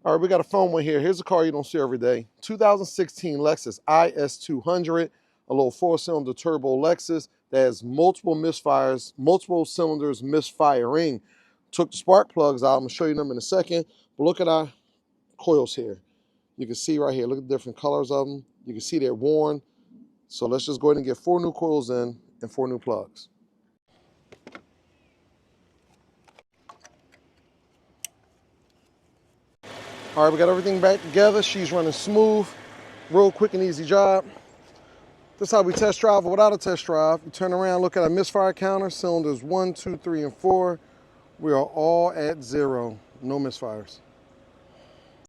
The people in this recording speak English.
All right, we got a phone one here. Here's a car you don't see every day. 2016 Lexus IS 200, a little 4-cylinder turbo Lexus that has multiple misfires, multiple cylinders misfiring. Took the spark plugs out. I'm going to show you them in a second. But look at our coils here. You can see right here. Look at the different colors of them. You can see they're worn. So let's just go ahead and get 4 new coils in and 4 new plugs. All right, we got everything back together. She's running smooth. Real quick and easy job. This is how we test drive or without a test drive. You turn around, look at our misfire counter, cylinders 1, 2, 3, and 4. We are all at 0. No misfires.